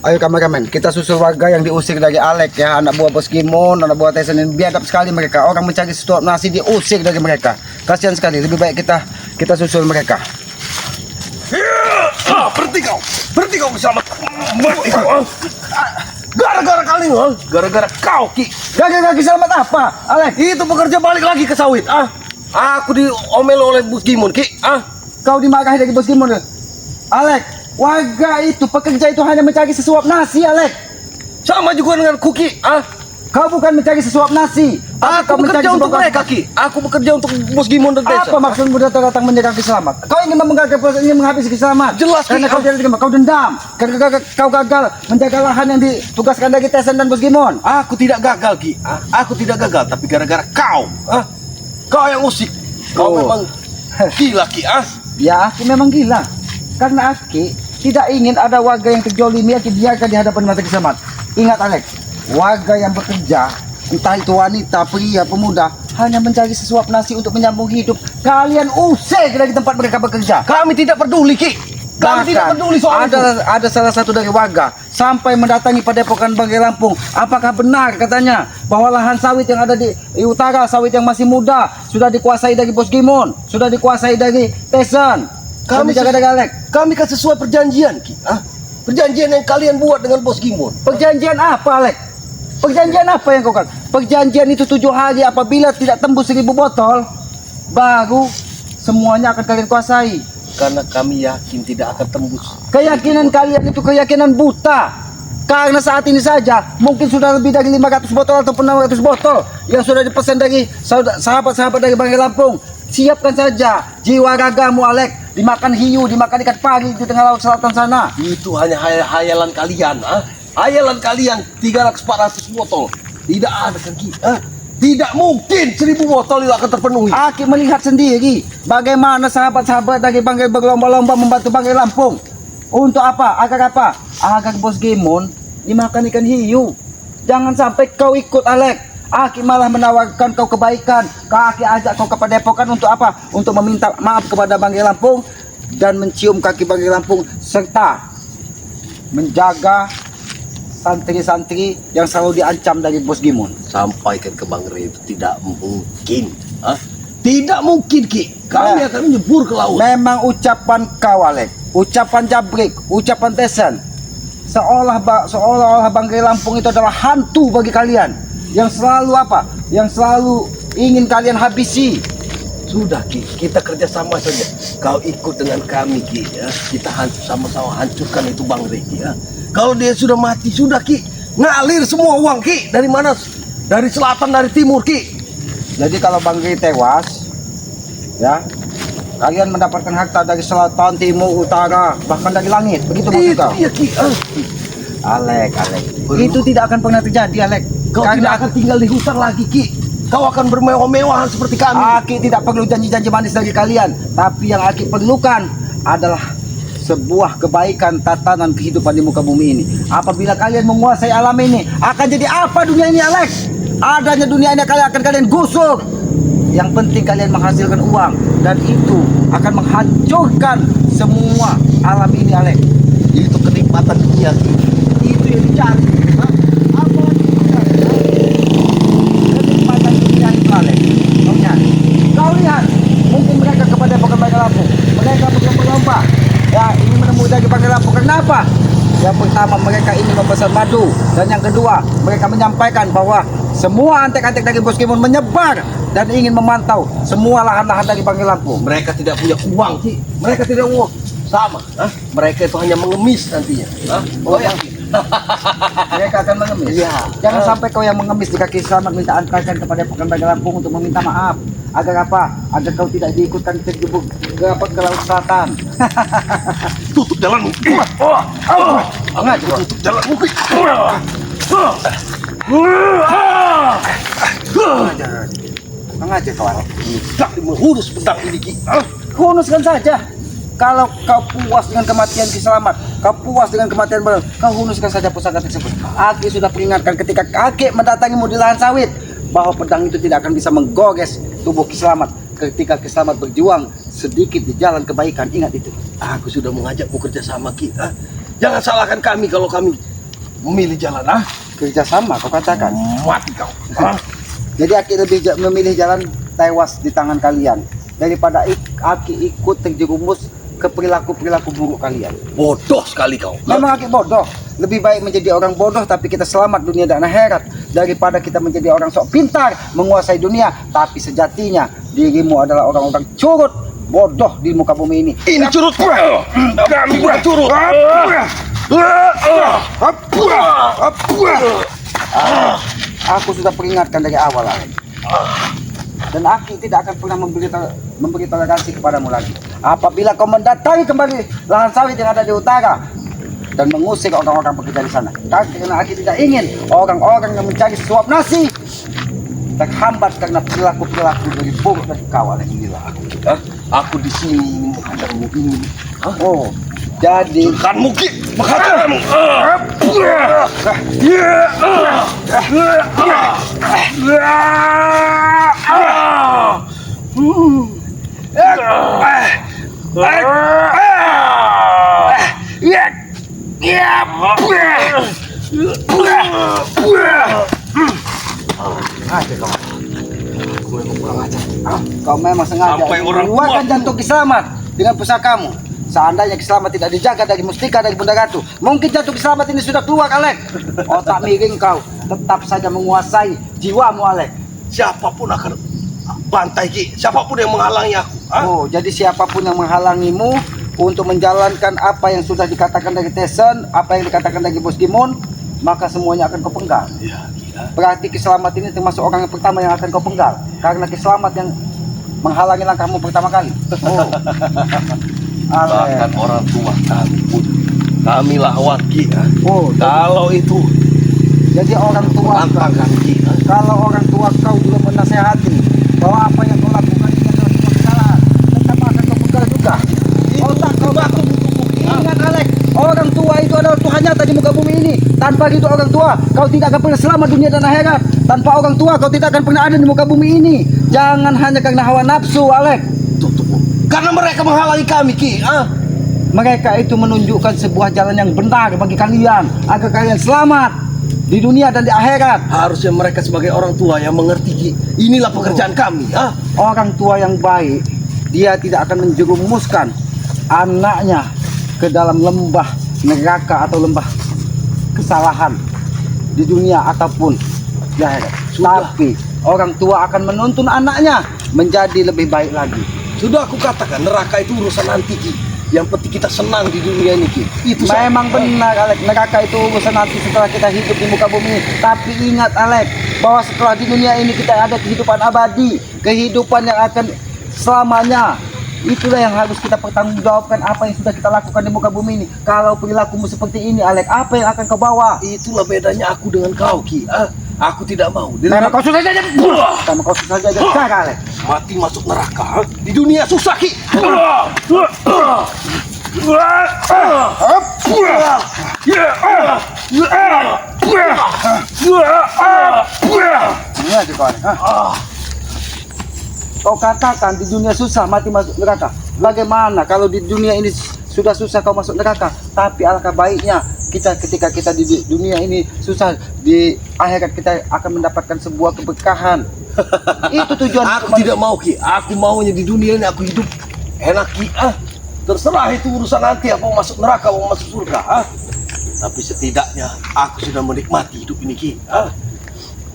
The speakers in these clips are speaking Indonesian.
Ayo kameramen, kita susul warga yang diusir dari Alek ya, anak buah Bos Gimon, anak buah Tyson, dan biadab sekali mereka. Orang mencari sesuap nasi diusir dari mereka. Kasihan sekali, lebih baik kita susul mereka. Berhenti kau bersama. Gara-gara kalian, gara-gara kau Ki. Gara-gara selamat apa, Alek? Itu bekerja balik lagi ke sawit. Aku diomel oleh Bos Gimon Ki. Kau dimarahi dari Bos Gimon, Alek. Warga itu, pekerja itu hanya mencari sesuap nasi, Alek. Sama juga dengan Kuki. Kau bukan mencari sesuap nasi. Aku bekerja untuk mereka Ki. Aku bekerja untuk Bos Gimon dan desa. Apa maksudmu datang menyerang Kiselamat? Kau ingin ingin menghabisi Kiselamat? Jelas, karena Ki. kau tidak terima. Kau dendam. Karena kau gagal menjaga lahan yang ditugaskan dari Tyson dan Bos Gimon. Aku tidak gagal Ki. Aku tidak gagal, tapi gara-gara kau. Kau yang usik. Kau memang gila Ki. Ya, aku memang gila. Karena Aki tidak ingin ada warga yang terjolimi Aki biarkan di hadapan mata Kiselamat. Ingat Alek, warga yang bekerja, entah itu wanita, pria, pemuda, hanya mencari sesuap nasi untuk menyambung hidup. Kalian usir dari tempat mereka bekerja. Kami tidak peduli Ki. Kami tidak peduli soal itu. Ada salah satu dari warga sampai mendatangi Padepokan Banggai Lampung. Apakah benar katanya bahwa lahan sawit yang ada di utara, sawit yang masih muda, sudah dikuasai dari Bos Gimon, sudah dikuasai dari Tyson? Kami jaga dari Alek. Kami kan sesuai perjanjian Ki. Perjanjian yang kalian buat dengan Bos Gimon. Perjanjian apa, Alek? Perjanjian apa yang kau katakan? Perjanjian itu 7 hari, apabila tidak tembus 1000 botol, baru semuanya akan kalian kuasai. Karena kami yakin tidak akan tembus. Keyakinan kalian itu keyakinan buta. Karena saat ini saja mungkin sudah lebih dari 500 botol ataupun 600 botol yang sudah dipesan dari sahabat-sahabat dari Banggai Lampung. Siapkan saja jiwa ragamu, Alek. Dimakan hiu, dimakan ikan pari di tengah laut selatan sana. Itu hanya hayalan kalian. Hayalan kalian 300-400 botol. Tidak ada kan Ki. Tidak mungkin 1000 botol itu akan terpenuhi. Aki melihat sendiri bagaimana sahabat-sahabat dari Banggai berlomba-lomba membantu Banggai Lampung. Untuk apa? Agar apa? Agar Bos Gimon dimakan ikan hiu. Jangan sampai kau ikut, Alek. Aki malah menawarkan kau kebaikan. Aki ajak kau ke Padepokan untuk apa? Untuk meminta maaf kepada Banggai Lampung dan mencium kaki Banggai Lampung serta menjaga santri-santri yang selalu diancam dari Bos Gimon. Sampaikan ke Bang Rey, itu tidak mungkin. Tidak mungkin Ki. Kami akan menyebur ke laut. Memang ucapan kau, Alek, ucapan Jabrik, ucapan Tyson, seolah-olah Banggai Lampung itu adalah hantu bagi kalian. Yang selalu apa? Yang selalu ingin kalian habisi. Sudah Ki, kita kerjasama saja. Kau ikut dengan kami Ki. Kita sama-sama hancurkan itu Bang Rey Ki. Kalau dia sudah mati, sudah Ki. Ngalir semua uang Ki. Dari mana? Dari selatan, dari timur Ki. Jadi kalau Bang Rey tewas, ya, kalian mendapatkan harta dari selatan, timur, utara, bahkan dari langit. Begitu maksud kau? Iya Ki. Alek. Itu tidak akan pernah terjadi, Alek. Kau tidak akan tinggal di hutan lagi Ki. Kau akan bermewah-mewahan seperti kami. Aki tidak perlu janji-janji manis dari kalian. Tapi yang Aki perlukan adalah sebuah kebaikan tatanan kehidupan di muka bumi ini. Apabila kalian menguasai alam ini, akan jadi apa dunia ini, Alek? Adanya dunia ini akan kalian gusur. Yang penting kalian menghasilkan uang, dan itu akan menghancurkan semua alam ini, Alek. Itu kenikmatan dunia Ki. Itu yang dicari. Kau lihat, mungkin mereka kepada Banggai Lampung, mereka berlomba-lomba ya ini menemui dari Banggai Lampung. Kenapa? Yang pertama, mereka ingin memesan madu, dan yang kedua, mereka menyampaikan bahwa semua antek-antek dari Bos Gimon menyebar dan ingin memantau semua lahan-lahan dari Banggai Lampung. Mereka tidak punya uang Ki. Mereka tidak uang. Sama. Mereka itu hanya mengemis nantinya. Oh ya. Mereka akan mengemis. Iya. Jangan sampai kau yang mengemis di kaki Selamat minta antarkan kepada Padepokan Banggai Lampung untuk meminta maaf. Agar apa? Agar kau tidak diikutkan terjebak ke laut selatan. Tutup jalanmu. Enggak, Tutup jalanmu Ki. Sengaja kau, Alek. Tak menghunus pedang ini Ki. Hunuskan saja. Kalau kau puas dengan kematian Ki Selamat, kau puas dengan kematian Bang, kau hunuskan saja pusaka tersebut. Aki sudah peringatkan ketika kakek mendatangimu di lahan sawit bahwa pedang itu tidak akan bisa menggores tubuh Ki Selamat. Ketika Ki Selamat berjuang sedikit di jalan kebaikan, ingat itu. Aku sudah mengajakmu kerjasama Ki. Jangan salahkan kami kalau kami memilih jalan Kerjasama kau katakan. mati kau. Jadi Aki lebih memilih jalan tewas di tangan kalian daripada Aki ikut terjerumus ke perilaku-perilaku buruk kalian. Bodoh sekali kau. Memang Aki bodoh. Lebih baik menjadi orang bodoh tapi kita selamat dunia dan akhirat daripada kita menjadi orang sok pintar menguasai dunia tapi sejatinya dirimu adalah orang-orang curut bodoh di muka bumi ini. Ini curut kami bukan curut. Aku sudah peringatkan dari awal, Alek. Dan Aki tidak akan pernah memberi toleransi kepadamu lagi. Apabila kau mendatangi kembali lahan sawit yang ada di utara dan mengusir orang-orang bekerja di sana. Karena Aki tidak ingin orang-orang yang mencari suap nasi terhambat karena perilaku-perilaku dari buruk dari kau, Alek. Aku di sini menghadangmu ini. Oh, jadi Kan mungkin menghadangmu. kau memang sengaja Sampai orang mengeluarkan tua. jantung Kislamat dengan pusakamu. Seandainya Kislamat tidak dijaga dari Mustika dari Bunda Ratu, mungkin jantung Kislamat ini sudah keluar, Alek. Otak miring kau tetap saja menguasai jiwamu, Alek. Siapapun akan bantai Ki. Siapapun yang menghalangi aku. Oh, jadi siapapun yang menghalangimu untuk menjalankan apa yang sudah dikatakan dari Tesen, apa yang dikatakan dari Bos Gimon, maka semuanya akan kau penggal. Ya, gila. Berarti Kislamat ini termasuk orang yang pertama yang akan kau penggal, karena Kislamat yang menghalangi langkahmu pertama kali. Oh. Bahkan orang tua kami pun kami lawan Ki. Oh, Kalau itu jadi orang tua lantangkan Ki. kalau orang tua kau juga menasehati bahwa apa yang kau lakukan ini adalah sebuah kesalahan, tetap akan kau penggal juga. Otak kau batu. Ingat, Alek, orang tua itu adalah Tuhan nyata di muka bumi ini. Tanpa itu orang tua, kau tidak akan pernah selamat dunia dan akhirat. Tanpa orang tua, kau tidak akan pernah ada di muka bumi ini. Jangan hanya karena hawa nafsu, Alek. Tutup. Karena mereka menghalangi kami Ki. Mereka itu menunjukkan sebuah jalan yang benar bagi kalian agar kalian selamat di dunia dan di akhirat. Harusnya mereka sebagai orang tua yang mengerti Ki. Inilah pekerjaan kami. Orang tua yang baik, dia tidak akan menjerumuskan anaknya ke dalam lembah neraka atau lembah kesalahan di dunia ataupun di akhirat. Sudah. Tapi orang tua akan menuntun anaknya menjadi lebih baik lagi. Sudah aku katakan neraka itu urusan nanti Ki. Yang penting kita senang di dunia ini Ki. Itu saja. Memang benar, Alek, neraka itu urusan nanti setelah kita hidup di muka bumi. Tapi ingat, Alek, bahwa setelah di dunia ini kita ada kehidupan abadi, kehidupan yang akan selamanya. Itulah yang harus kita pertanggungjawabkan apa yang sudah kita lakukan di muka bumi ini. Kalau perilakumu seperti ini, Alek, apa yang akan kau bawa? Itulah bedanya aku dengan kau Ki. Aku tidak mau. Karena kau susah saja, karena kau susah saja sekarang, Alek. Mati masuk neraka. Di dunia susah Ki. Ingat, kawan. Kau katakan di dunia susah mati masuk neraka. Bagaimana kalau di dunia ini sudah susah kau masuk neraka? Tapi alangkah baiknya kita ketika kita di dunia ini susah, di akhirat kita akan mendapatkan sebuah keberkahan. Itu tujuan. Aku tidak mau Ki. Aku maunya di dunia ini aku hidup enak Ki. Terserah itu urusan nanti. Apa mau masuk neraka, mau masuk surga. Tapi setidaknya aku sudah menikmati hidup ini Ki.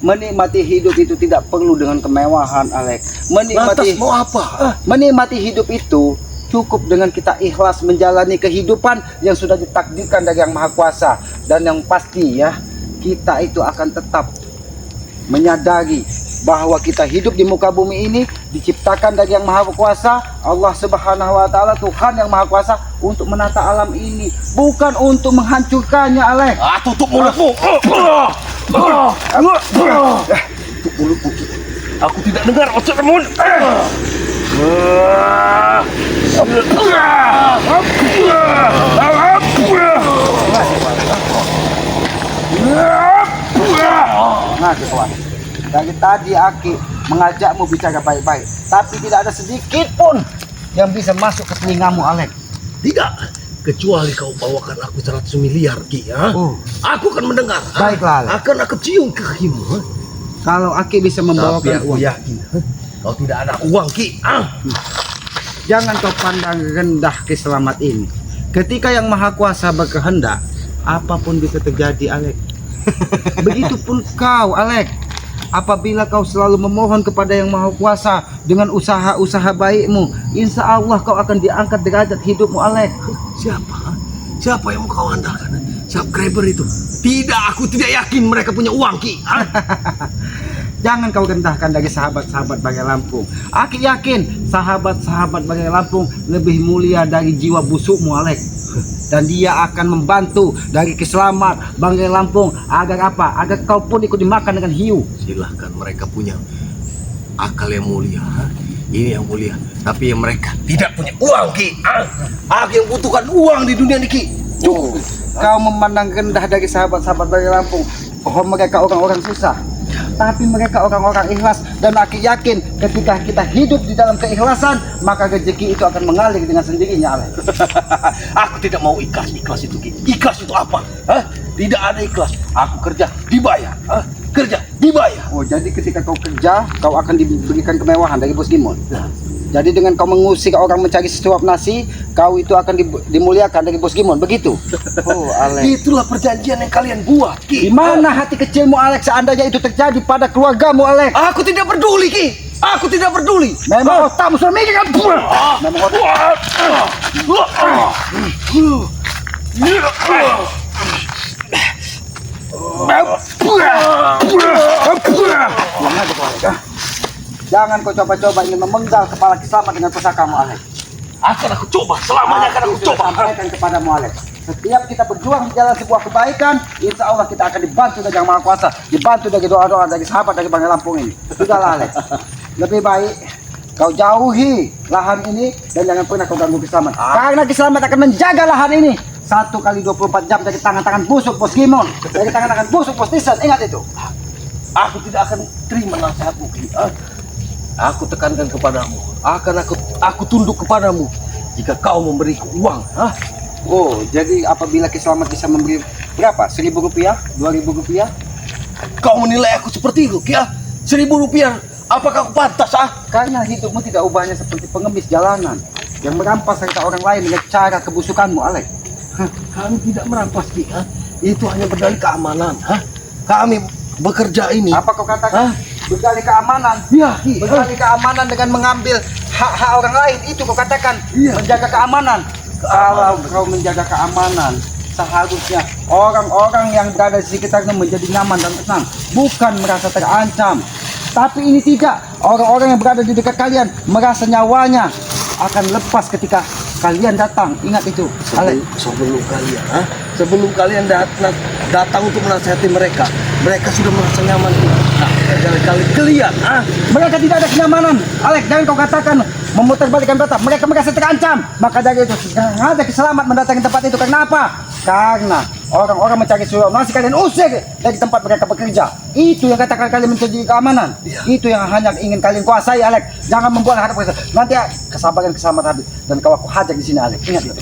Menikmati hidup itu tidak perlu dengan kemewahan, Alek. Lantas mau apa? Menikmati hidup itu cukup dengan kita ikhlas menjalani kehidupan yang sudah ditakdirkan dari Yang Maha Kuasa. Dan yang pasti ya, kita itu akan tetap menyadari bahwa kita hidup di muka bumi ini diciptakan dari Yang Maha Kuasa, Allah Subhanahu wa taala, Tuhan Yang Maha Kuasa, untuk menata alam ini, bukan untuk menghancurkannya, Alek. Tutup mulutmu. Tutup mulutmu Ki. Aku tidak dengar ocehanmu. Nah, kawan, dari tadi Aki mengajakmu bicara baik-baik, tapi tidak ada sedikit pun yang bisa masuk ke telingamu, Alek. Tidak. kecuali kau bawakan aku 100 miliar Ki ya. Oh. Aku akan mendengar. Baiklah, Alek. Akan aku cium kakimu. Kalau Aki bisa Tapi membawakan aku uang, yakin kau tidak ada uang Ki. jangan kau pandang rendah Kiselamat ini. Ketika Yang Maha Kuasa berkehendak, apapun bisa terjadi, Alek. Begitupun kau, Alek. Apabila kau selalu memohon kepada Yang Maha Kuasa dengan usaha-usaha baikmu, insya Allah kau akan diangkat derajat hidupmu, Alek. Siapa? Siapa yang mau kau andalkan? Subscriber itu. Tidak, aku tidak yakin mereka punya uang Ki. Jangan kau rendahkan dari sahabat-sahabat Bagai Lampung. Aki yakin sahabat-sahabat Bagai Lampung lebih mulia dari jiwa busukmu, Alek. Dan dia akan membantu dari Kiselamat Bagai Lampung agar apa? Agar kau pun ikut dimakan dengan hiu. Silahkan, mereka punya akal yang mulia. Ini yang mulia. Tapi yang mereka tidak punya uang Ki. Aku yang butuhkan uang di dunia ini Ki. Oh, kau memandang rendah dari sahabat-sahabat Bagai Lampung. Oh, mereka orang-orang susah. Tapi mereka orang-orang ikhlas. Dan Aki yakin ketika kita hidup di dalam keikhlasan, maka rezeki itu akan mengalir dengan sendirinya, Alek. Aku tidak mau ikhlas itu Ki. Ikhlas itu apa? Tidak ada ikhlas. Aku kerja dibayar. Kerja dibayar. Oh, jadi ketika kau kerja, kau akan diberikan kemewahan dari Bos Gimon. Nah, Jadi dengan kau mengusik orang mencari sesuap nasi, kau itu akan dimuliakan dari Bos Gimon, begitu? Oh, Alek. itulah perjanjian yang kalian buat Ki. Di mana hati kecilmu, Alek, seandainya itu terjadi pada keluargamu, Alek? Aku tidak peduli Ki. Aku tidak peduli. Memang otakmu sudah mikir kan? Memang Jangan kau coba-coba ingin memenggal kepala Kiselamat dengan pusakamu, Alek. Akan aku coba. Selamanya akan aku sudah coba. sampaikan kepadamu, Alek. Setiap kita berjuang di jalan sebuah kebaikan, insya Allah kita akan dibantu dari Yang Maha Kuasa, dibantu dari doa-doa dari sahabat dari Bagai Lampung ini. Sudahlah, Alek. Lebih baik kau jauhi lahan ini dan jangan pernah kau ganggu Kiselamat. Karena Kiselamat akan menjaga lahan ini 1 kali 24 jam dari tangan-tangan busuk Bos Gimon, dari tangan-tangan busuk Bos Tisan. Ingat itu. Aku tidak akan terima nasihatmu Ki. Aku tekankan kepadamu. Aku tunduk kepadamu jika kau memberiku uang. Oh, jadi apabila Kiselamat bisa memberi berapa? 1.000 rupiah? 2.000 rupiah? Kau menilai aku seperti itu Ki. 1.000 rupiah. Apakah aku pantas Karena hidupmu tidak ubahnya seperti pengemis jalanan yang merampas harta orang lain dengan cara kebusukanmu, Alek. Kami tidak merampas Ki. Itu hanya berdalih keamanan. Kami bekerja ini. Apa kau katakan? Berdalih keamanan? Iya Ki. Berdalih keamanan dengan mengambil hak-hak orang lain, itu kau katakan? Iya. Menjaga keamanan. Kalau kau menjaga keamanan, seharusnya orang-orang yang berada di sekitarnya menjadi nyaman dan tenang, bukan merasa terancam. Tapi ini tidak. Orang-orang yang berada di dekat kalian merasa nyawanya akan lepas ketika kalian datang. Ingat itu, Alek. Sebelum kalian datang untuk menasihati mereka sudah merasa nyaman. Nah, kali kalian, Mereka tidak ada kenyamanan, Alek. Jangan kau katakan memutarbalikkan data. Mereka merasa terancam. Maka dari itu sekarang ada Kiselamat mendatangi tempat itu. Karena apa? Karena orang-orang mencari suap nasi, kalian usir dari tempat mereka bekerja. Itu yang katakan kalian mencari keamanan. Iya. Itu yang hanya ingin kalian kuasai, Alek. Jangan membuat hadap mereka. Nanti kesabaran Kiselamat habis dan kau aku hajar di sini, Alek. Ingat itu.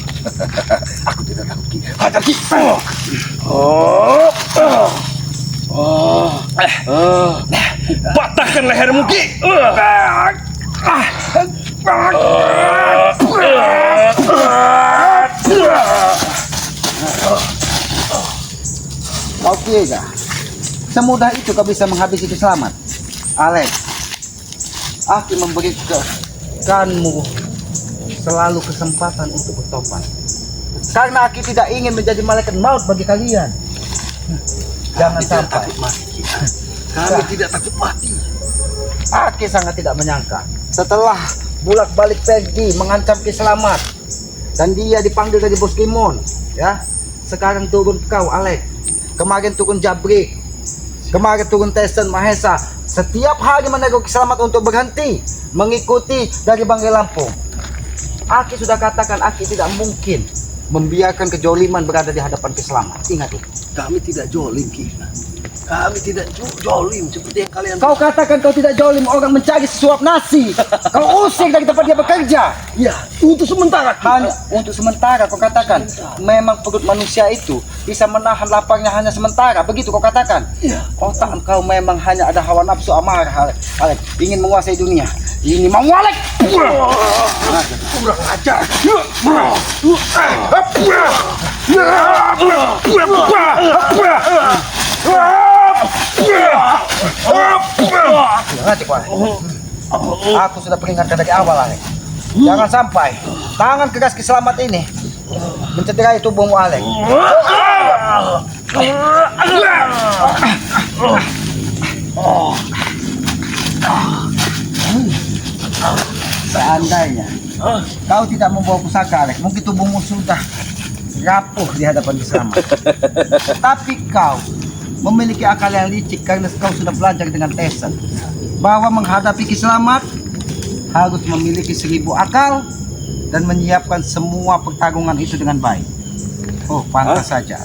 Aku tidak takut Ki. Hajar Ki. Patahkan lehermu Ki. Oke, gak? Semudah itu kau bisa menghabisi Kiselamat, Alek. Aku memberikanmu selalu kesempatan untuk bertobat. Karena aku tidak ingin menjadi malaikat maut bagi kalian. Jangan Tidak sampai. takut mati Ki. Kami tidak takut mati. Aki sangat tidak menyangka setelah bolak-balik pergi mengancam Kiselamat dan dia dipanggil dari Bos Gimon, ya. Sekarang turun kau, Alek. Kemarin turun Jabrik. Kemarin turun Tyson Mahesa. Setiap hari menegur Kiselamat untuk berhenti mengikuti dari Bagai Lampung. Aki sudah katakan Aki tidak mungkin membiarkan kejoliman berada di hadapan Kiselamat. Ingat itu. Kami tidak jolim Ki. Kami tidak jolim seperti yang kalian. Kau katakan kau tidak jolim orang mencari sesuap nasi. Kau usir dari tempat dia bekerja. Ya, untuk sementara. Ki. Hanya untuk sementara kau katakan. Memang perut manusia itu bisa menahan laparnya hanya sementara. Begitu kau katakan. Iya. Otak kau memang hanya ada hawa nafsu amarah, Alek. Ingin menguasai dunia. Ini mau Alek. Kurang ajar. Aku sudah peringatkan dari awal, Alek. Jangan sampai tangan keras Kiselamat ini mencederai tubuhmu, Alek. Seandainya kau tidak membawa pusaka, Alek, mungkin tubuhmu sudah rapuh di hadapan Kiselamat. Tapi kau memiliki akal yang licik karena kau sudah belajar dengan Tesan bahwa menghadapi Kiselamat harus memiliki 1000 akal dan menyiapkan semua pertarungan itu dengan baik. Oh, pantas saja.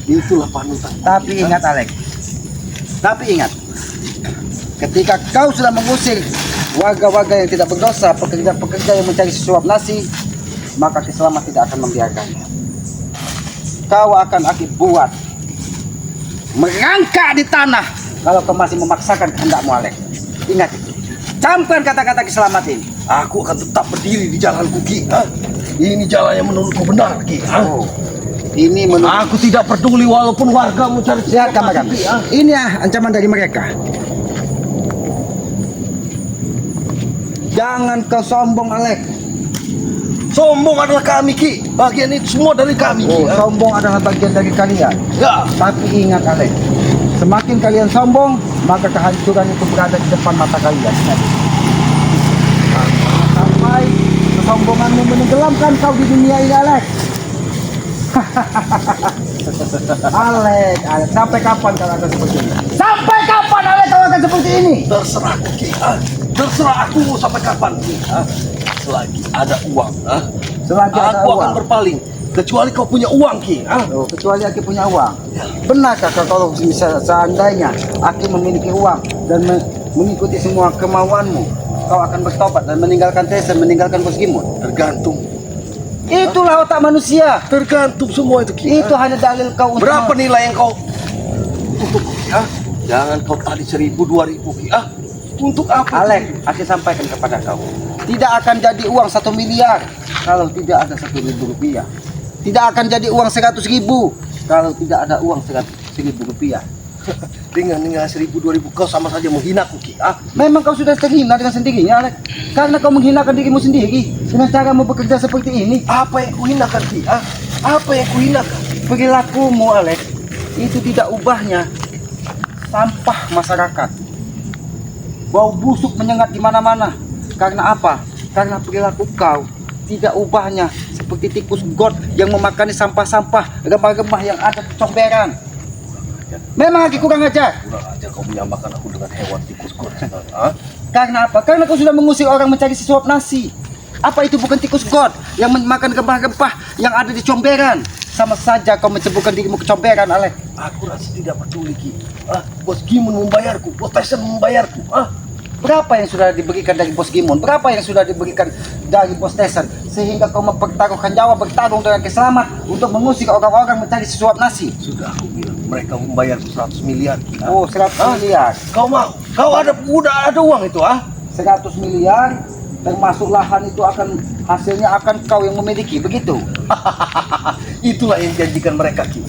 Itulah panutan. Tapi ingat, Alek. Tapi ingat, ketika kau sudah mengusir warga-warga yang tidak berdosa, pekerja-pekerja yang mencari sesuap nasi, maka Kiselamat tidak akan membiarkannya. Kau akan aku buat merangkak di tanah kalau kau masih memaksakan kehendakmu, Alek. Ingat itu. Camkan kata-kata Kiselamat ini. Aku akan tetap berdiri di jalanku, Ki. Ini jalan yang menurutku benar, Ki. Oh. Ini menurut aku tidak peduli walaupun warga mencari siapa, Ki. Ini ancaman dari mereka. Jangan kau sombong, Alek. Sombong adalah kami, Ki. Bagian itu semua dari kami, Ki. Sombong adalah bagian dari kalian. Ya. Tapi ingat, Alek. Semakin kalian sombong, maka kehancuran itu berada di depan mata kalian. Sampai kesombonganmu menenggelamkan kau di dunia ini, Alek. Alek, sampai kapan kau akan seperti ini? Sampai kapan, Alek, kau akan seperti ini? Terserah, Ki. Terserah aku mau sampai kapan, Ki. Selagi ada uang, selagi ada aku uang, akan berpaling. Kecuali kau punya uang, Ki. Oh, kecuali Aki punya uang. Ya. Benarkah kalau seandainya Aki memiliki uang dan mengikuti semua kemauanmu, kau akan bertobat dan meninggalkan Tesan, meninggalkan Bos Gimun? Tergantung. Itulah otak manusia. Tergantung semua itu, Ki. Itu hanya dalil kau. Berapa nilai yang kau untuk, Ki? Jangan kau tadi 1000, 2000, Ki. Untuk apa? Alek, Aki sampaikan kepada kau. Tidak akan jadi uang 1 miliar kalau tidak ada 1.000 rupiah. Tidak akan jadi uang 100.000 kalau tidak ada uang 100.000 rupiah. Dengan 1.000, 2.000 kau sama saja menghinaku, Ki. Memang kau sudah terhina dengan sendirinya, Alek. Karena kau menghinakan dirimu sendiri dengan cara mau bekerja seperti ini. Apa yang kuhinakan, Ki? Apa yang kuhinakan? Perilakumu, Alek, itu tidak ubahnya sampah masyarakat. Bau busuk menyengat di mana-mana. Karena apa? Karena perilaku kau tidak ubahnya seperti tikus got yang memakani sampah-sampah gembah-gembah yang ada di comberan. Memang Aki kurang ajar. Kurang ajar kau menyamakan aku dengan hewan tikus got. Karena apa? Karena kau sudah mengusir orang mencari sesuap nasi. Apa itu bukan tikus got yang memakan gembah-gembah yang ada di comberan? Sama saja kau menceburkan dirimu ke comberan, Alek. Aku rasa tidak peduli, Ki. Bos Gimun membayarku, Bos Tesan membayarku. Berapa yang sudah diberikan dari Bos Gimun? Berapa yang sudah diberikan dari Bos Tesan? Sehingga kau mempertaruhkan nyawa bertarung dengan Kiselamat untuk mengusir orang-orang mencari sesuap nasi. Sudah aku bilang, mereka membayar 100 miliar. Oh, 100 miliar. Kau mau? Kau udah ada uang itu, 100 miliar, termasuk lahan itu akan hasilnya akan kau yang memiliki, begitu? Itulah yang dijanjikan mereka, Ki.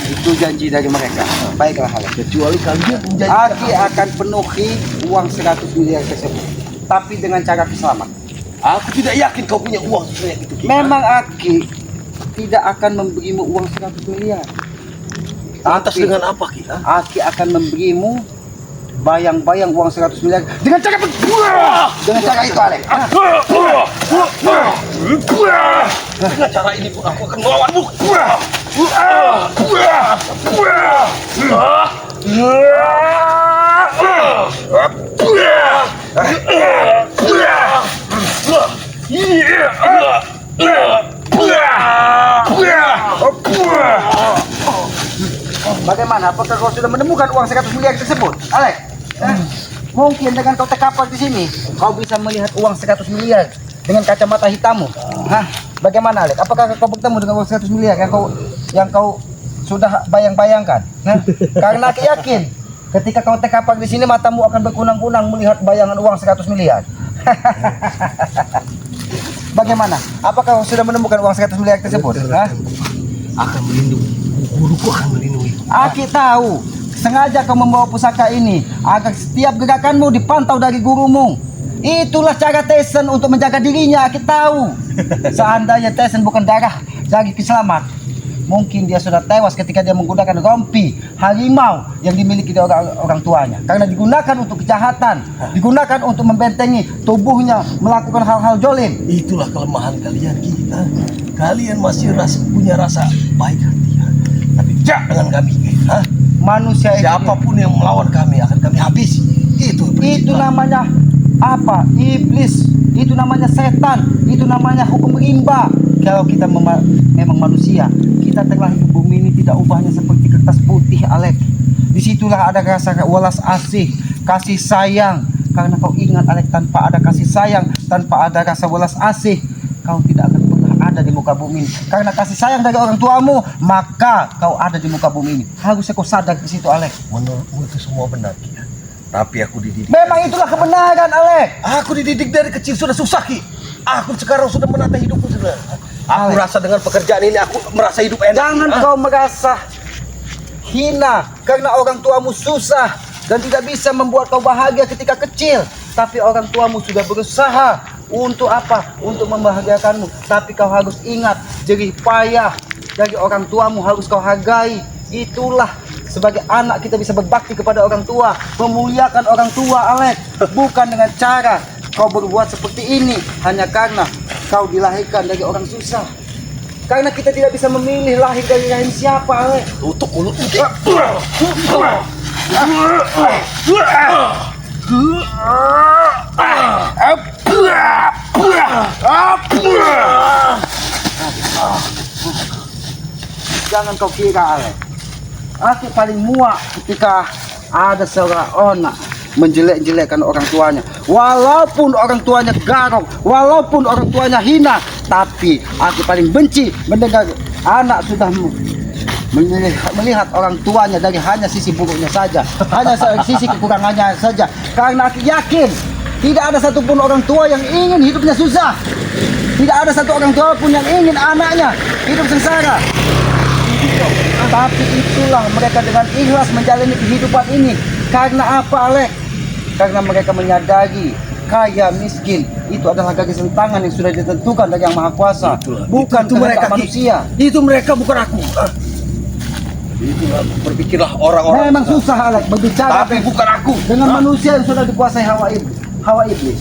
Itu janji dari mereka. Baiklah, Alek. Kecuali kalian menjanjikan Aki akan penuhi uang 100 miliar tersebut, tapi dengan cara Kiselamat. Aku tidak yakin kau punya uang sebanyak itu, Ki. Memang Aki tidak akan memberimu uang 100 miliar. Lantas dengan apa, Ki? Aki akan memberimu bayang-bayang uang 100 miliar dengan cara dengan cara itu, Alek. Dengan cara ini pun aku akan melawanmu. Bagaimana, bagaimana? Apakah kau sudah menemukan uang 100 miliar tersebut, Alek? Mungkin dengan kau terkapar di sini, kau bisa melihat uang 100 miliar dengan kacamata hitammu. Hah? Bagaimana, Alek? Apakah kau bertemu dengan uang 100 miliar yang kau sudah bayang-bayangkan? Hah? Karena aku yakin ketika kau terkapar di sini matamu akan berkunang-kunang melihat bayangan uang 100 miliar. Bagaimana? Apakah kau sudah menemukan uang 100 miliar tersebut? Hah? Akan melindungi. Guruku akan melindungi. Aki tahu. Sengaja kau membawa pusaka ini agar setiap gerakanmu dipantau dari gurumu. Itulah cara Tyson untuk menjaga dirinya. Aki tahu. Seandainya Tyson bukan darah dari Kiselamat, mungkin dia sudah tewas ketika dia menggunakan rompi harimau yang dimiliki dari orang tuanya. Karena digunakan untuk kejahatan, digunakan untuk membentengi tubuhnya, melakukan hal-hal jolim. Itulah kelemahan kalian kita. Kalian masih punya rasa baik hati, tapi jak dengan kami. Manusia siapapun yang melawan kami akan kami habisi. Itu namanya apa? Iblis. Itu namanya setan. Itu namanya hukum rimba. Kalau kita memang manusia, kita terlahir di bumi ini tidak ubahnya seperti kertas putih, Alek. Disitulah ada rasa welas asih, kasih sayang. Karena kau ingat, Alek, tanpa ada kasih sayang, tanpa ada rasa welas asih, kau tidak akan pernah ada di muka bumi ini. Karena kasih sayang dari orang tuamu, maka kau ada di muka bumi ini. Harusnya kau sadar di situ, Alek. Menurutmu itu semua benar, Ki. Tapi aku dididik. Memang itulah kebenaran, Alek. Aku dididik dari kecil sudah susah, Ki. Aku sekarang sudah menata hidupku sudah. Aku Alek, rasa dengan pekerjaan ini aku merasa hidup enak. Jangan kau merasa hina karena orang tuamu susah dan tidak bisa membuat kau bahagia ketika kecil. Tapi orang tuamu sudah berusaha untuk apa? Untuk membahagiakanmu. Tapi kau harus ingat, jerih payah dari orang tuamu harus kau hargai. Itulah sebagai anak kita bisa berbakti kepada orang tua, memuliakan orang tua, Alek. Bukan dengan cara kau berbuat seperti ini hanya karena kau dilahirkan dari orang susah. Karena kita tidak bisa memilih lahir dari rahim siapa, Alek. Tutup mulutmu. Jangan kau kira, Alek, aku paling muak ketika ada seorang anak menjelek-jelekkan orang tuanya. Walaupun orang tuanya garong, walaupun orang tuanya hina, tapi aku paling benci mendengar anak sudah melihat orang tuanya dari hanya sisi buruknya saja, hanya sisi kekurangannya saja. Karena aku yakin tidak ada satupun orang tua yang ingin hidupnya susah. Tidak ada satu orang tua pun yang ingin anaknya hidup sengsara. Tapi itulah mereka dengan ikhlas menjalani kehidupan ini. Karena apa, Alek? Karena mereka menyadari kaya miskin itu adalah garis tangan yang sudah ditentukan dari Yang Maha Kuasa. Bukan itu mereka manusia. Itu mereka, bukan aku. Itulah berpikirlah orang-orang. Memang susah, Alek, berbicara Tapi bukan aku. dengan manusia yang sudah dikuasai hawa iblis.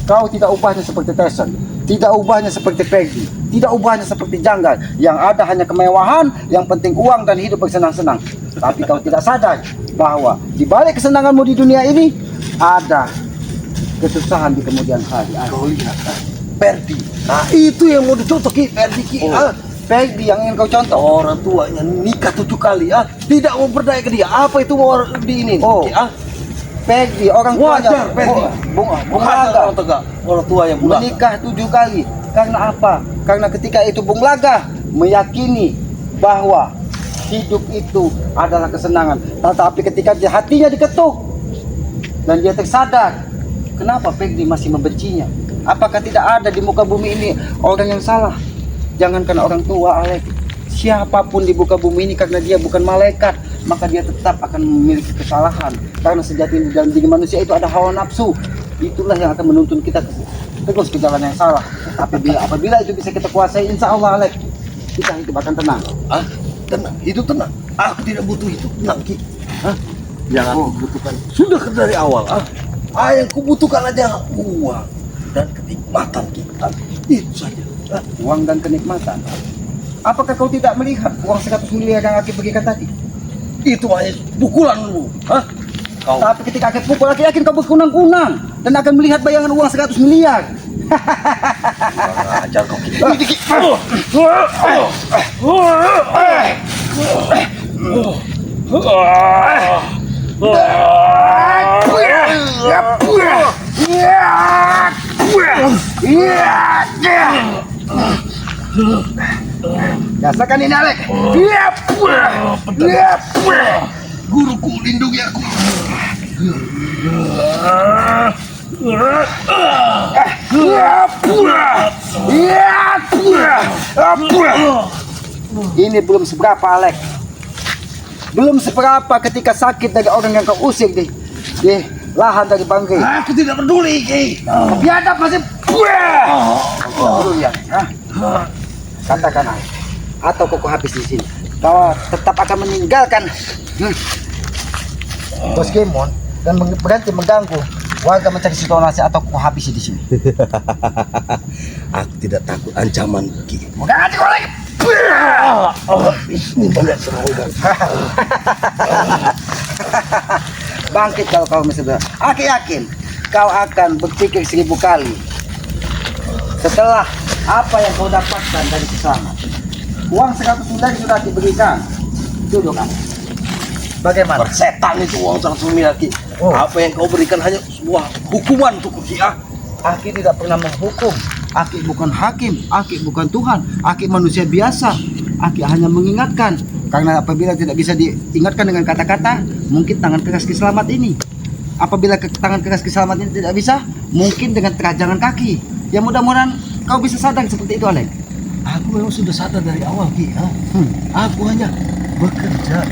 Kau tidak ubahnya seperti Tyson, tidak ubahnya seperti Peggy, tidak ubahnya seperti Janggal. Yang ada hanya kemewahan, yang penting uang dan hidup bersenang-senang. Tapi kau tidak sadar bahwa di balik kesenanganmu di dunia ini ada kesusahan di kemudian hari. Kau lihat, Perdi. Nah, itu yang mau dicontoh, Ki. Perdi, Ki. Peggy yang ingin kau contoh. Orang tuanya nikah 7 kali, tidak mau berdaya ke dia. Apa itu mau di ini? Oh, Peggy, orang tuanya wajar, Perdi. Bung Laga. Orang tua yang bulaga. menikah 7 kali. Karena apa? Karena ketika itu Bung Laga meyakini bahwa hidup itu adalah kesenangan. Tetapi ketika hatinya diketuk dan dia tersadar, kenapa Peggy masih membencinya? Apakah tidak ada di muka bumi ini orang yang salah? Jangankan orang tua, Alek, siapapun di muka bumi ini, karena dia bukan malaikat, maka dia tetap akan memiliki kesalahan. Karena sejati dalam diri manusia itu ada hawa nafsu. Itulah yang akan menuntun kita terus ke jalan yang salah. Tapi apabila itu bisa kita kuasai, insya Allah, Alek, kita hidup akan tenang. Tenang, hidup tenang. Aku tidak butuh hidup tenang, Ki. Yang aku butuhkan sudah dari awal. Yang kubutuhkan aja uang dan kenikmatan kita. Itu saja. Uang dan kenikmatan. Apakah kau tidak melihat uang 100 miliar yang Aki berikan tadi? Itu hanya pukulanmu. Kau. Tapi ketika Aki pukul, Aki yakin kau berkunang-kunang dan akan melihat bayangan uang 100 miliar. Ajar kau, Ki. Rasakan ini Alek. Guruku lindungi aku. Ini belum seberapa Alek. Belum seberapa ketika sakit dari orang yang kau usir di lahan dari Bangke. Aku tidak peduli, Ki. Biadab masih dulu ya. Katakan Alek. Atau kau habis di sini. Kau tetap akan meninggalkan Bos Gemon dan berhenti mengganggu warga mencari situasi atau kau habisi di sini. Aku tidak takut ancaman, Ki. Mengganti kau lagi. Ini banyak serangan. Bangkit kalau kau misalnya. Aku yakin kau akan berpikir 1000 kali setelah apa yang kau dapatkan dari kesalahan. Uang 100 miliar sudah diberikan. Duduk kan. Bagaimana? Setan itu uang 100 miliar, Ki. Oh. Apa yang kau berikan hanya sebuah hukuman untuk Ki. Aki tidak pernah menghukum. Aki bukan hakim. Aki bukan Tuhan. Aki manusia biasa. Aki hanya mengingatkan. Karena apabila tidak bisa diingatkan dengan kata-kata, mungkin tangan keras kiselamat ini. Apabila tangan keras kiselamat ini tidak bisa, mungkin dengan terajangan kaki. Ya mudah-mudahan kau bisa sadar seperti itu, Alek. Aku memang sudah sadar dari awal, Ki. Aku hanya bekerja.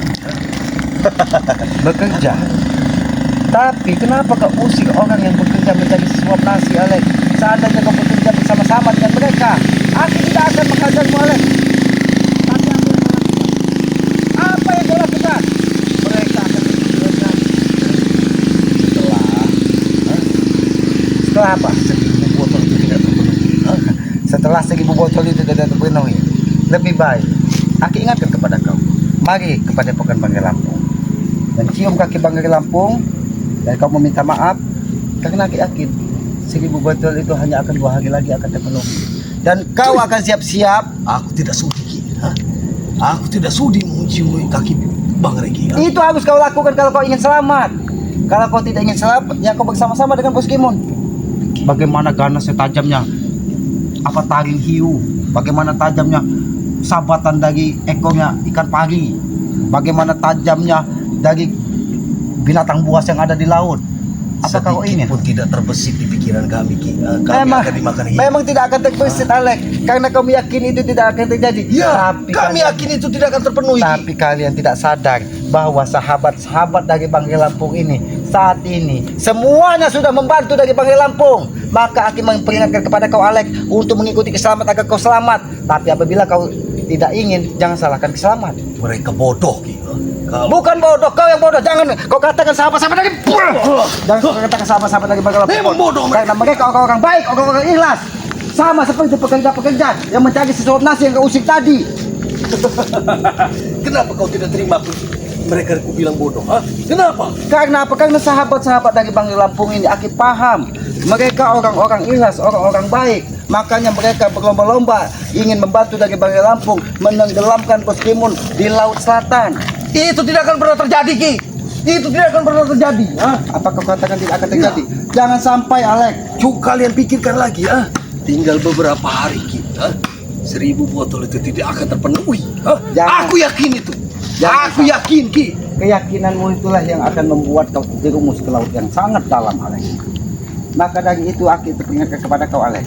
Bekerja. Tapi kenapa kau usir orang yang bekerja mencari sesuap nasi, Alek? Seandainya kau bekerja bersama-sama dengan mereka, aku tidak akan menghajarmu, Alek. Tapi apa yang kau lakukan? Mereka akan meninggalkan. Setelah apa? 1000 botol itu tidak terpenuhi. Setelah 1000 botol itu tidak terpenuhi, lebih baik aku ingatkan kepada kau. Mari kepada Pokan Banggai Lampung dan cium kaki Banggai Lampung dan kau meminta maaf karena aku yakin 1000 botol itu hanya akan 2 hari lagi akan terpenuhi dan kau akan siap-siap. Aku tidak sudi, Ki. Aku tidak sudi mencium kaki Bang Reki. Itu harus kau lakukan kalau kau ingin selamat. Kalau kau tidak ingin selamat, ya kau bersama-sama dengan Bos Kimon. Bagaimana ganasnya tajamnya apa taring hiu, bagaimana tajamnya sabatan dari ekornya ikan pari, bagaimana tajamnya dari binatang buas yang ada di laut. Apa kau ingin? Pun tidak terbesit di pikiran kami, Ki. Kami Memang, akan dimakan hiu. memang tidak akan terbesit, Alek, karena kau meyakini itu tidak akan terjadi. Ya, Tapi kami kalian- yakin itu tidak akan terpenuhi, Ki. Tapi kalian tidak sadar bahwa sahabat-sahabat dari Banggai Lampung ini saat ini semuanya sudah membantu dari Banggai Lampung. Maka aku memperingatkan kepada kau, Alek, untuk mengikuti keselamat agar kau selamat. Tapi apabila kau tidak ingin, jangan salahkan keselamat. Mereka bodoh, Ki. Bukan bodoh, kau yang bodoh. Jangan kau katakan sahabat-sahabat dari jangan kau katakan sahabat-sahabat dari Banggai Lampung. Memang bodoh mereka. Karena mereka orang-orang baik, orang-orang ikhlas. Sama seperti pekerja-pekerja yang mencari sesuap nasi yang kau usik tadi. Kenapa kau tidak terima mereka aku bilang bodoh? Kenapa? Karena apa? Karena sahabat-sahabat dari Banggai Lampung ini aku paham. Mereka orang-orang ikhlas, orang-orang baik. Makanya mereka berlomba-lomba ingin membantu dari Banggai Lampung menenggelamkan Bos Kimon di Laut Selatan. Itu tidak akan pernah terjadi, Ki. Itu tidak akan pernah terjadi. Apa kau katakan tidak akan terjadi? Jangan sampai, Alek. Coba kalian pikirkan lagi, tinggal beberapa hari, Ki. 1000 botol itu tidak akan terpenuhi. Jangan. Aku yakin itu. Jangan. Aku yakin, Ki. Keyakinanmu itulah yang akan membuat kau terjerumus ke laut yang sangat dalam, Alek. Maka dari itu aku peringatkan kepada kau, Alek.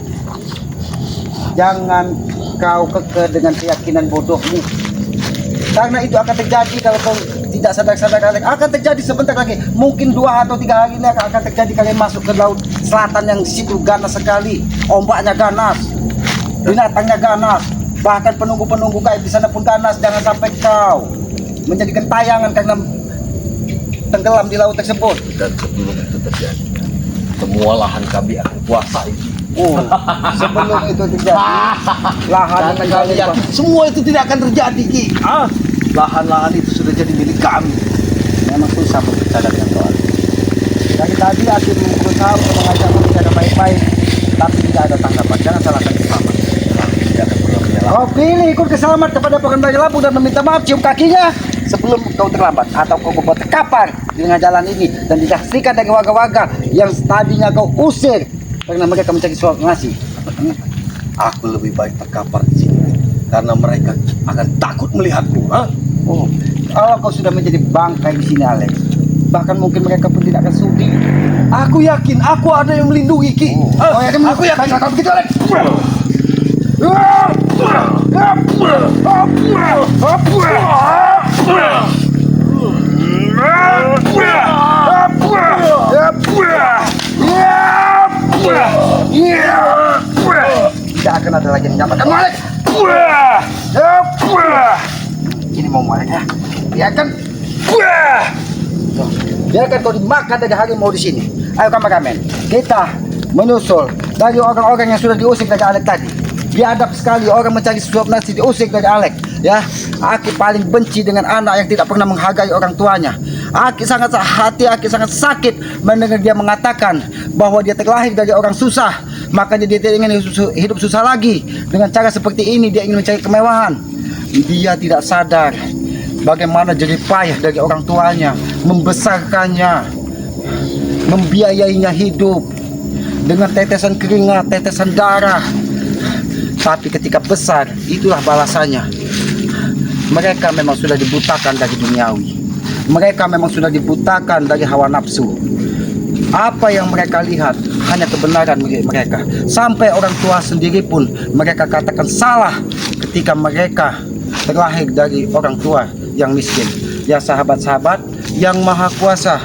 Jangan kau kekeh dengan keyakinan bodohmu. Karena itu akan terjadi kalau kau tidak sadar-sadar, Alek. Akan terjadi sebentar lagi. Mungkin 2 atau 3 hari ini akan terjadi kalian masuk ke laut selatan yang di situ ganas sekali. Ombaknya ganas. Binatangnya ganas. Bahkan penunggu-penunggu gaib di sana pun ganas. Jangan sampai kau menjadi gentayangan karena tenggelam di laut tersebut. Dan sebelum itu terjadi, semua lahan kami akan kuasai. Sebelum itu terjadi, lahan Dan yang kami yakin semua itu tidak akan terjadi, Ki. Lahan-lahan itu sudah jadi milik kami. memang susah berbicara dengan kau. Dari tadi aku berusaha untuk mengajakmu bicara baik-baik, tapi tidak ada tanggapan. Jangan salahkan keselamat. Kami tidak akan pernah menyerah. Kau pilih ikut keselamat kepada Pokan Banggai Lampung dan meminta maaf, cium kakinya. sebelum kau terlambat atau kau berbuat terkapar dengan jalan ini dan disaksikan dari warga-warga yang tadinya kau usir karena mereka mencari suap nasi. Aku lebih baik terkapar di sini karena mereka akan takut melihatku. Oh, kalau kau sudah menjadi bangkai di sini, Alex, bahkan mungkin mereka pun tidak akan sudi. Aku yakin aku ada yang melindungi Ki. Yakin? Aku yakin. Kalau begitu, Alex. Tidak akan ada lagi yang mendapatkan Alex. Ini mau Alex ya. Biarkan. Biarkan kau dimakan dari harimau di sini. Ayo kameramen, kita menyusul dari orang-orang yang sudah diusik dari Alex tadi. Biadab sekali orang mencari suap nasi diusik dari Alex. Ya, Aki paling benci dengan anak yang tidak pernah menghargai orang tuanya. Aki sangat sakit mendengar dia mengatakan bahwa dia terlahir dari orang susah, makanya dia tidak ingin hidup susah lagi. Dengan cara seperti ini dia ingin mencari kemewahan. Dia tidak sadar bagaimana jerih payah dari orang tuanya membesarkannya, membiayainya hidup dengan tetesan keringat, tetesan darah. Tapi ketika besar, itulah balasannya. Mereka memang sudah dibutakan dari duniawi. Mereka memang sudah dibutakan dari hawa nafsu. Apa yang mereka lihat hanya kebenaran mereka. Sampai orang tua sendiri pun mereka katakan salah ketika mereka terlahir dari orang tua yang miskin. Ya sahabat-sahabat, yang maha kuasa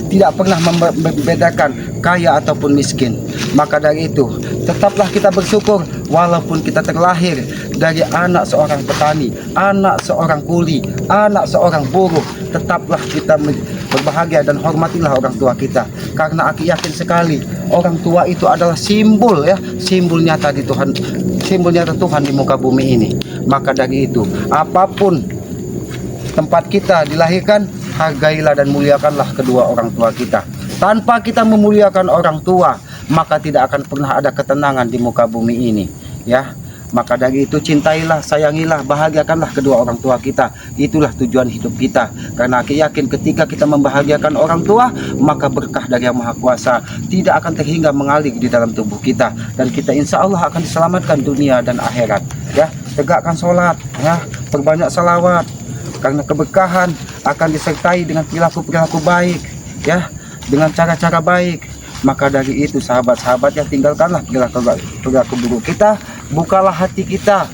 tidak pernah membedakan kaya ataupun miskin. Maka dari itu, tetaplah kita bersyukur walaupun kita terlahir dari anak seorang petani, anak seorang kuli, anak seorang buruh. Tetaplah kita berbahagia dan hormatilah orang tua kita. Karena aku yakin sekali orang tua itu adalah simbol ya, simbol nyata di Tuhan, simbol nyata Tuhan di muka bumi ini. Maka dari itu, apapun tempat kita dilahirkan, hargailah dan muliakanlah kedua orang tua kita. Tanpa kita memuliakan orang tua, maka tidak akan pernah ada ketenangan di muka bumi ini, ya. Maka dari itu cintailah, sayangilah, bahagiakanlah kedua orang tua kita. Itulah tujuan hidup kita. Karena aku yakin ketika kita membahagiakan orang tua, maka berkah dari Yang Maha Kuasa tidak akan terhingga mengalir di dalam tubuh kita, dan kita insya Allah akan diselamatkan dunia dan akhirat. Ya, tegakkan sholat, ya, perbanyak salawat. Karena keberkahan akan disertai dengan perilaku-perilaku baik, ya, dengan cara-cara baik. Maka dari itu sahabat-sahabat yang tinggalkanlah perilaku buruk kita, bukalah hati kita,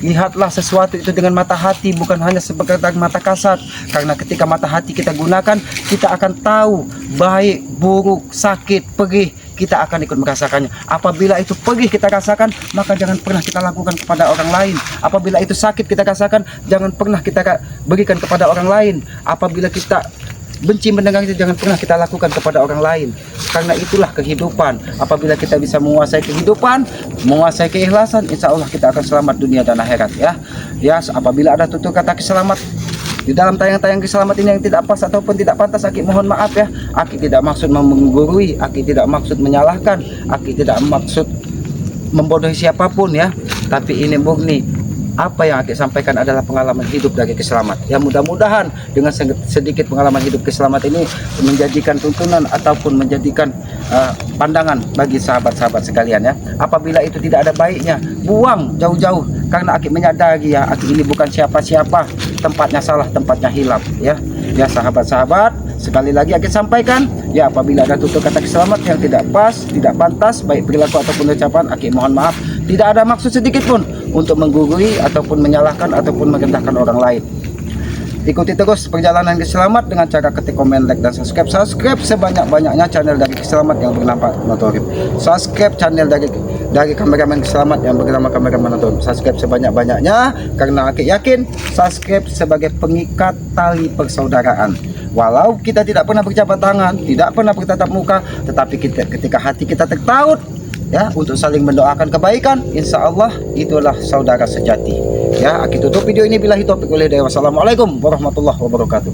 lihatlah sesuatu itu dengan mata hati, bukan hanya sebagai mata kasat. Karena ketika mata hati kita gunakan, kita akan tahu baik, buruk, sakit, perih, kita akan ikut merasakannya. Apabila itu perih kita rasakan, maka jangan pernah kita lakukan kepada orang lain. Apabila itu sakit kita rasakan, jangan pernah kita berikan kepada orang lain. Apabila kita benci mendengar itu, jangan pernah kita lakukan kepada orang lain. Karena itulah kehidupan. Apabila kita bisa menguasai kehidupan, menguasai keikhlasan, insya Allah kita akan selamat dunia dan akhirat, ya. Ya, apabila ada tutur kata keselamat di dalam tayang-tayang keselamat ini yang tidak pas ataupun tidak pantas, Aki mohon maaf ya. Aki tidak maksud menggurui, Aki tidak maksud menyalahkan, Aki tidak maksud membodohi siapapun ya. Tapi ini murni apa yang Aki sampaikan adalah pengalaman hidup dari Keselamat. Ya, mudah-mudahan dengan sedikit pengalaman hidup Keselamat ini menjadikan tuntunan ataupun menjadikan pandangan bagi sahabat-sahabat sekalian ya. Apabila itu tidak ada baiknya, buang jauh-jauh, karena Aki menyadari ya, Aki ini bukan siapa-siapa, tempatnya salah, tempatnya hilap ya. Ya sahabat-sahabat, sekali lagi Aki sampaikan ya, apabila ada tutur kata Keselamat yang tidak pas, tidak pantas, baik perilaku ataupun ucapan, Aki mohon maaf. Tidak ada maksud sedikit pun untuk menggurui ataupun menyalahkan ataupun merendahkan orang lain. Ikuti terus perjalanan Keselamat dengan cara ketik komen, like, dan subscribe. Subscribe sebanyak-banyaknya channel dari Keselamat yang bernama Notorib. Subscribe channel dari kameramen Keselamat yang bernama kameramen Notorib. Subscribe sebanyak-banyaknya karena Aki yakin subscribe sebagai pengikat tali persaudaraan. Walau kita tidak pernah berjabat tangan, tidak pernah bertatap muka, tetapi ketika hati kita tertaut ya untuk saling mendoakan kebaikan, insya Allah itulah saudara sejati. Ya, Aki tutup video ini billahi taufiq wal hidayah. Wassalamualaikum warahmatullahi wabarakatuh.